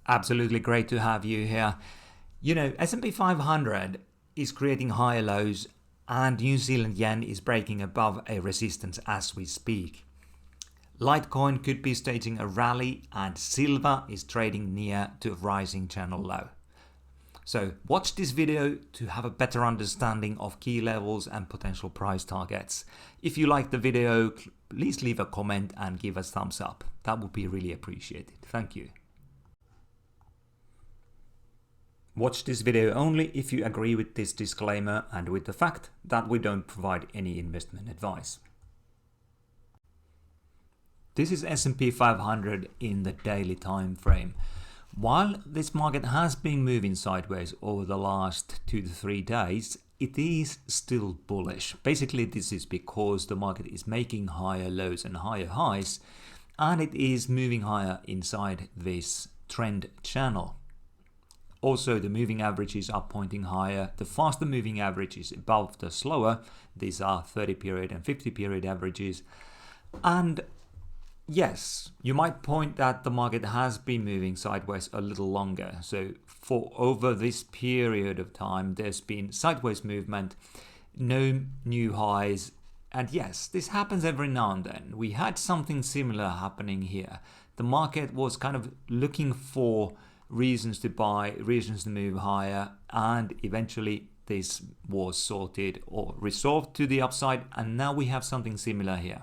Absolutely great to have you here. You know, S&P 500 is creating higher lows and New Zealand yen is breaking above a resistance as we speak. Litecoin could be staging a rally and silver is trading near to a rising channel low. So watch this video to have a better understanding of key levels and potential price targets. If you like the video, please leave a comment and give us thumbs up. That would be really appreciated. Thank you. Watch this video only if you agree with this disclaimer and with the fact that we don't provide any investment advice. This is S&P 500 in the daily time frame. While this market has been moving sideways over the last 2 to 3 days, it is still bullish. Basically, this is because the market is making higher lows and higher highs, and it is moving higher inside this trend channel. Also, the moving averages are pointing higher. The faster moving average is above the slower. These are 30 period and 50 period averages. And yes, you might point that the market has been moving sideways a little longer. So for over this period of time, there's been sideways movement, no new highs. And yes, this happens every now and then. We had something similar happening here. The market was kind of looking for reasons to buy, reasons to move higher, and eventually this was sorted or resolved to the upside, and now we have something similar here.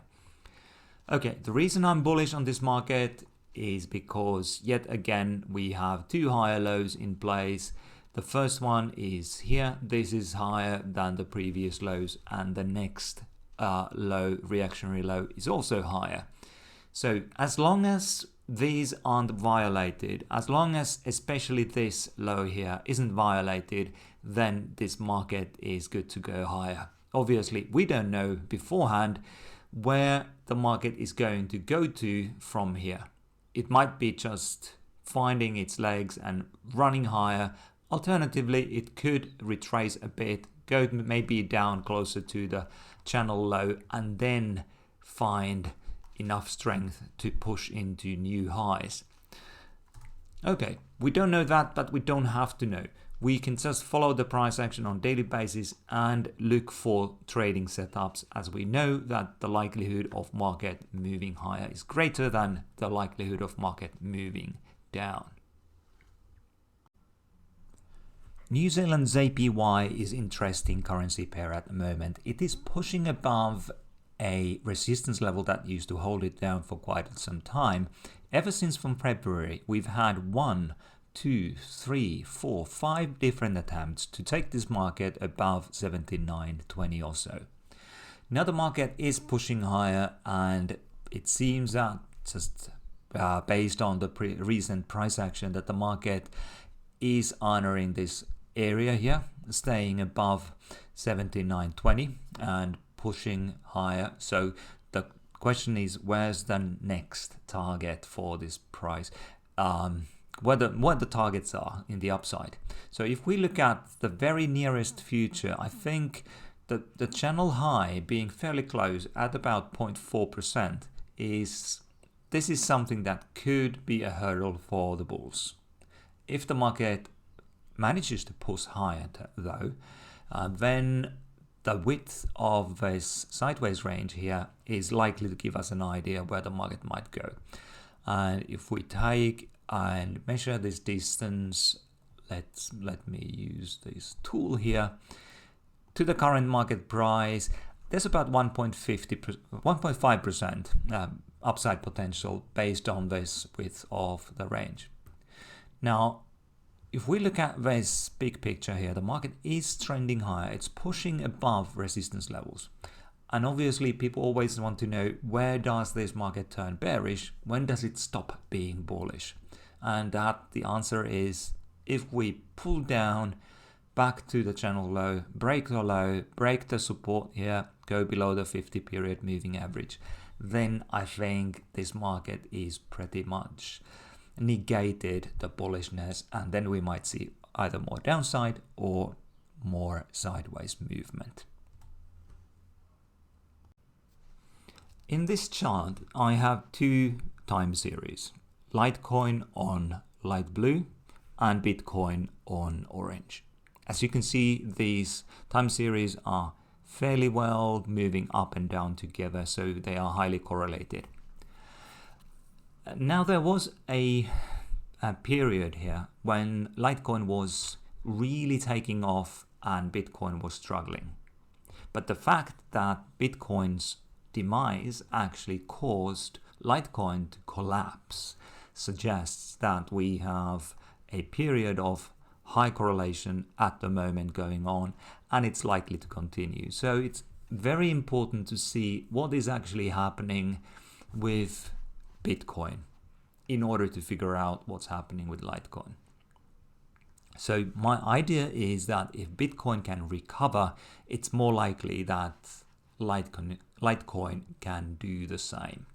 Okay, the reason I'm bullish on this market is because yet again we have two higher lows in place. The first one is here. This is higher than the previous lows, and the next low, reactionary low, is also higher. So as long as these aren't violated, as long as especially this low here isn't violated, then this market is good to go higher. Obviously, we don't know beforehand where the market is going to go to from here. It might be just finding its legs and running higher. Alternatively, it could retrace a bit, go maybe down closer to the channel low, and then find enough strength to push into new highs. Okay, we don't know that, but we don't have to know. We can just follow the price action on daily basis and look for trading setups, as we know that the likelihood of market moving higher is greater than the likelihood of market moving down. New Zealand JPY is interesting currency pair at the moment. It is pushing above a resistance level that used to hold it down for quite some time. Ever since from February, we've had 1, 2, 3, 4, 5 different attempts to take this market above 79.20 or so. Now the market is pushing higher, and it seems that just based on the recent price action that the market is honoring this area here, staying above 79.20 and pushing higher. So the question is, where's the next target for this price? What the targets are in the upside. So if we look at the very nearest future, I think that the channel high being fairly close at about 0.4% is something that could be a hurdle for the bulls. If the market manages to push higher though, then the width of this sideways range here is likely to give us an idea where the market might go. And if we take and measure this distance, let me use this tool here, to the current market price, there's about 1.5% upside potential based on this width of the range. Now, if we look at this big picture here, the market is trending higher. It's pushing above resistance levels. And obviously, people always want to know, where does this market turn bearish? When does it stop being bullish? And the answer is, if we pull down back to the channel low, break the low, break the support here, go below the 50 period moving average, then I think this market is pretty much negated the bullishness, and then we might see either more downside or more sideways movement. In this chart, I have two time series, Litecoin on light blue and Bitcoin on orange. As you can see, these time series are fairly well moving up and down together, so they are highly correlated. Now there was a period here when Litecoin was really taking off and Bitcoin was struggling. But the fact that Bitcoin's demise actually caused Litecoin to collapse suggests that we have a period of high correlation at the moment going on, and it's likely to continue. So it's very important to see what is actually happening with Bitcoin in order to figure out what's happening with Litecoin. So my idea is that if Bitcoin can recover, it's more likely that Litecoin can do the same.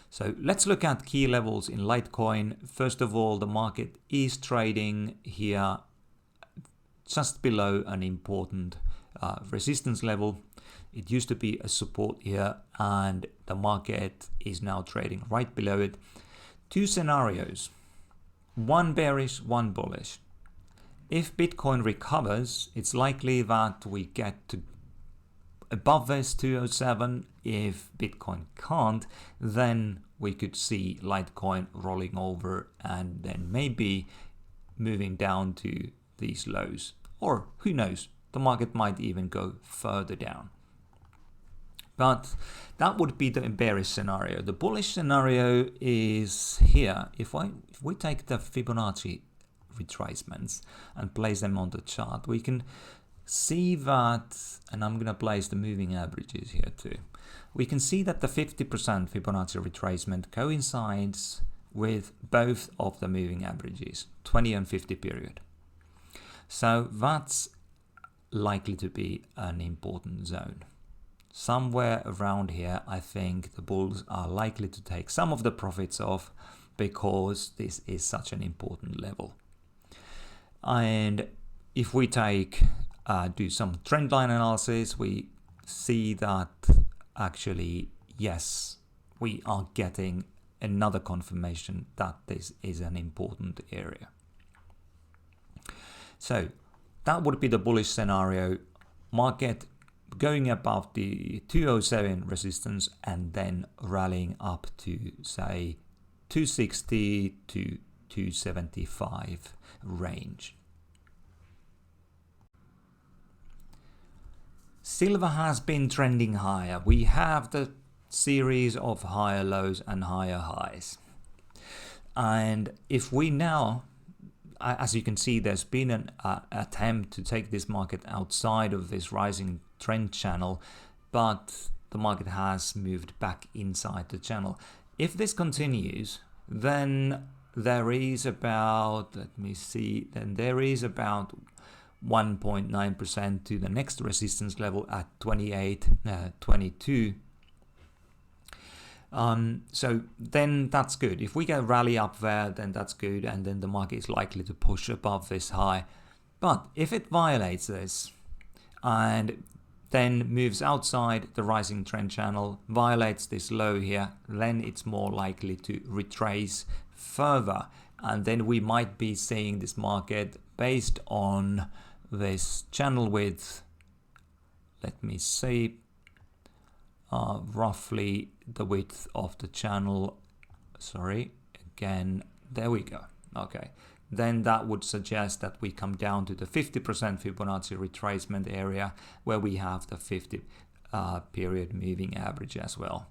So let's look at key levels in Litecoin. First of all, the market is trading here just below an important resistance level. It used to be a support here, and the market is now trading right below it. Two scenarios, one bearish, one bullish. If Bitcoin recovers, it's likely that we get to above this 207. If Bitcoin can't, then we could see Litecoin rolling over and then maybe moving down to these lows. Or who knows, the market might even go further down. But that would be the bearish scenario. The bullish scenario is here. If we take the Fibonacci retracements and place them on the chart, we can see that, and I'm going to place the moving averages here too. We can see that the 50% Fibonacci retracement coincides with both of the moving averages, 20 and 50 period. So that's likely to be an important zone. Somewhere around here, I think the bulls are likely to take some of the profits off because this is such an important level. And if we do some trend line analysis, we see that actually, yes, we are getting another confirmation that this is an important area. So that would be the bullish scenario. Market going above the 207 resistance and then rallying up to say 260 to 275 range. Silver has been trending higher. We have the series of higher lows and higher highs. And if we now, as you can see, there's been an attempt to take this market outside of this rising trend channel, but the market has moved back inside the channel. If this continues, then there is about, there is about 1.9% to the next resistance level at 28.22. So then that's good. If we get a rally up there, then that's good, and then the market is likely to push above this high. But if it violates this and then moves outside the rising trend channel, violates this low here, then it's more likely to retrace further, and then we might be seeing this market based on this channel width. Let me see, roughly the width of the channel. Sorry, again, there we go. Okay, then that would suggest that we come down to the 50% Fibonacci retracement area where we have the 50 period moving average as well.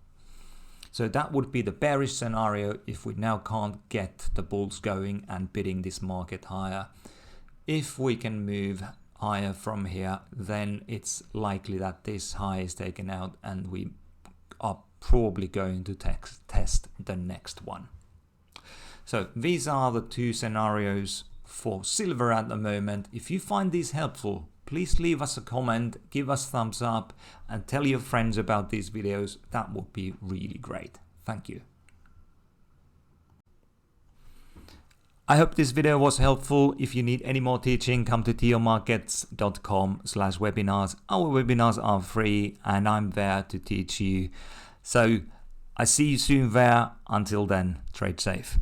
So that would be the bearish scenario if we now can't get the bulls going and bidding this market higher. If we can move higher from here, then it's likely that this high is taken out and we are probably going to test the next one. So these are the two scenarios for silver at the moment. If you find these helpful, please leave us a comment, give us thumbs up, and tell your friends about these videos. That would be really great. Thank you. I hope this video was helpful. If you need any more teaching, come to TIOmarkets.com/webinars. Our webinars are free and I'm there to teach you. So I see you soon there. Until then, trade safe.